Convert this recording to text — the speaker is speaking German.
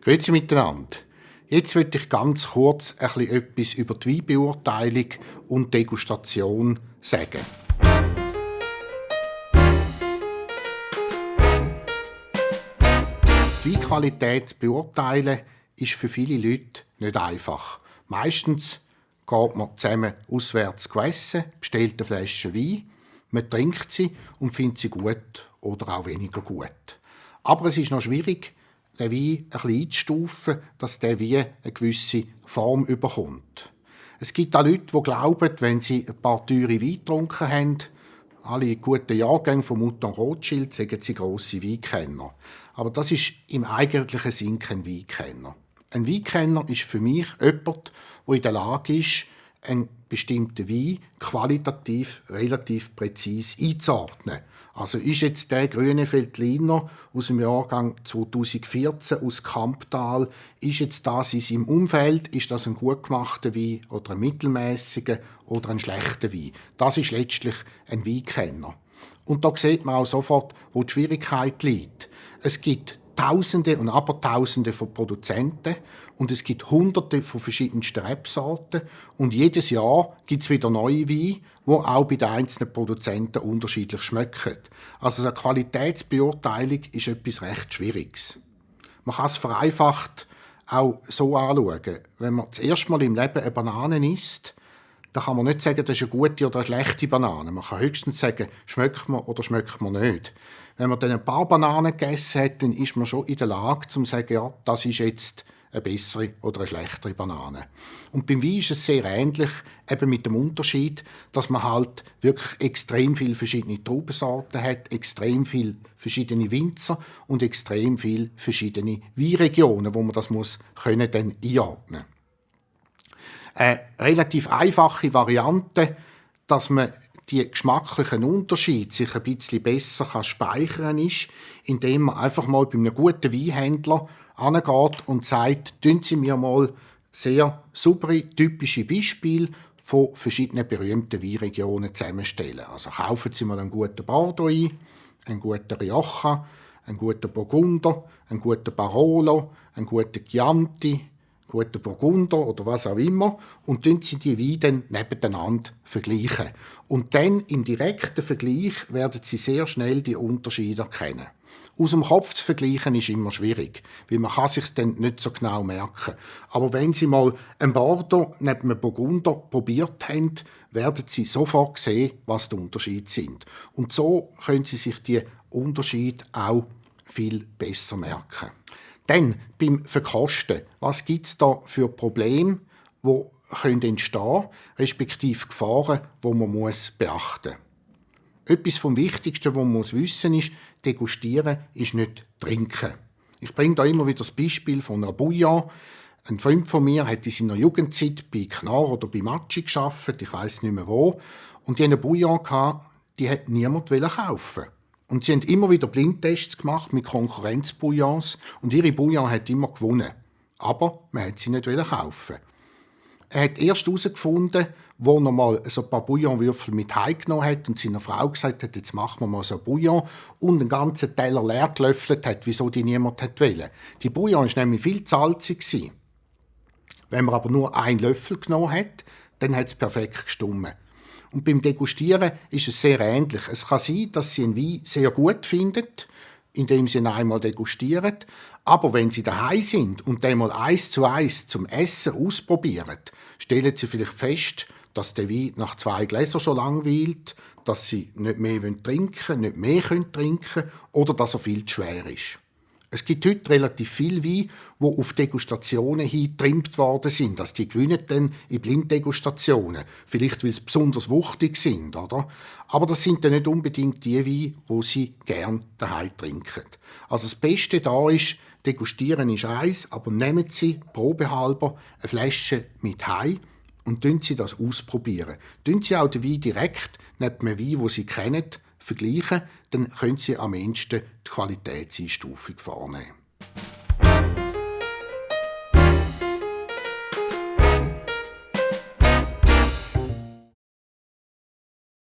Grüezi miteinander. Jetzt möchte ich ganz kurz etwas über die Weinbeurteilung und Degustation sagen. Die Weinqualität zu beurteilen ist für viele Leute nicht einfach. Meistens geht man zusammen auswärts essen, bestellt eine Flasche Wein, man trinkt sie und findet sie gut oder auch weniger gut. Aber es ist noch schwierig, den Wein ein bisschen einzustufen, dass der Wein eine gewisse Form bekommt. Es gibt auch Leute, die glauben, wenn sie ein paar teure Weine getrunken haben, alle guten Jahrgänge von Mouton Rothschild, sagen sie grosse Weinkenner. Aber das ist im eigentlichen Sinn kein Weinkenner. Ein Weinkenner ist für mich jemand, der in der Lage ist, einen bestimmten Wein qualitativ relativ präzise einzuordnen. Also ist jetzt der grüne Veltliner aus dem Jahrgang 2014 aus Kamptal, ist jetzt das in seinem Umfeld, ist das ein gut gemachter Wein oder ein mittelmäßiger oder ein schlechter Wein? Das ist letztlich ein Weinkenner. Und da sieht man auch sofort, wo die Schwierigkeit liegt. Es gibt Tausende und Abertausende von Produzenten und es gibt Hunderte von verschiedensten Rebsorten und jedes Jahr gibt es wieder neue Weine, die auch bei den einzelnen Produzenten unterschiedlich schmecken. Also eine Qualitätsbeurteilung ist etwas recht Schwieriges. Man kann es vereinfacht auch so anschauen. Wenn man das erste Mal im Leben eine Banane isst, dann kann man nicht sagen, das ist eine gute oder eine schlechte Banane. Man kann höchstens sagen, schmeckt man oder schmeckt man nicht. Wenn man dann ein paar Bananen gegessen hat, dann ist man schon in der Lage, zu sagen, ja, das ist jetzt eine bessere oder eine schlechtere Banane. Und beim Wein ist es sehr ähnlich, eben mit dem Unterschied, dass man halt wirklich extrem viele verschiedene Traubensorten hat, extrem viele verschiedene Winzer und extrem viele verschiedene Weinregionen, wo man das muss können dann einordnen. Eine relativ einfache Variante, dass man die geschmacklichen Unterschiede sich ein bisschen besser speichern kann, ist, indem man einfach mal bei einem guten Weinhändler angeht und sagt, tun Sie mir mal sehr saubere, typische Beispiele von verschiedenen berühmten Weinregionen zusammenstellen. Also kaufen Sie mal einen guten Bordeaux ein, einen guten Rioja, einen guten Burgunder, einen guten Barolo, einen guten Chianti, guten Burgunder oder was auch immer und tun Sie die Weine dann nebeneinander vergleichen. Und dann im direkten Vergleich werden Sie sehr schnell die Unterschiede erkennen. Aus dem Kopf zu vergleichen ist immer schwierig, weil man kann sich dann nicht so genau merken. Aber wenn Sie mal einen Bordeaux neben einem Burgunder probiert haben, werden Sie sofort sehen, was die Unterschiede sind. Und so können Sie sich die Unterschiede auch viel besser merken. Dann beim Verkosten. Was gibt es da für Probleme, die entstehen können, respektive Gefahren, die man beachten muss? Etwas vom Wichtigsten, was man wissen muss, ist, degustieren ist nicht trinken. Ich bringe da immer wieder das Beispiel von einer Bouillon. Ein Freund von mir hat in seiner Jugendzeit bei Knorr oder bei Matschi gearbeitet, ich weiss nicht mehr wo. Und die hatte eine Bouillon, die hat niemand kaufen. Und sie haben immer wieder Blindtests gemacht mit Konkurrenzbouillons und ihre Bouillon hat immer gewonnen. Aber man hat sie nicht kaufen. Er hat erst herausgefunden, wo er mal so ein paar Bouillonwürfel mit heimgenommen hat und seiner Frau gesagt hat, jetzt machen wir mal so ein Bouillon und einen ganzen Teller leer gelöffelt hat, wieso die niemand wollte. Die Bouillon war nämlich viel zu salzig. Wenn man aber nur einen Löffel genommen hat, dann hat es perfekt gestummen. Und beim Degustieren ist es sehr ähnlich. Es kann sein, dass Sie einen Wein sehr gut finden, indem Sie ihn einmal degustieren. Aber wenn Sie daheim sind und den mal 1:1 zum Essen ausprobieren, stellen Sie vielleicht fest, dass der Wein nach 2 Gläsern schon langweilt, dass Sie nicht mehr trinken wollen, nicht mehr trinken können oder dass er viel zu schwer ist. Es gibt heute relativ viele Weine, die auf Degustationen hin getrimmt worden sind. Also die gewinnen dann in Blinddegustationen. Vielleicht, weil sie besonders wuchtig sind, oder? Aber das sind dann nicht unbedingt die Weine, die sie gerne daheim trinken. Also das Beste da ist, degustieren ist eins, aber nehmen Sie probehalber eine Flasche mit heim und tun Sie das ausprobieren. Tun Sie auch den Wein direkt neben einem Wein, den Sie kennen, vergleichen, dann können Sie am ehesten die Qualitätseinstufung vornehmen.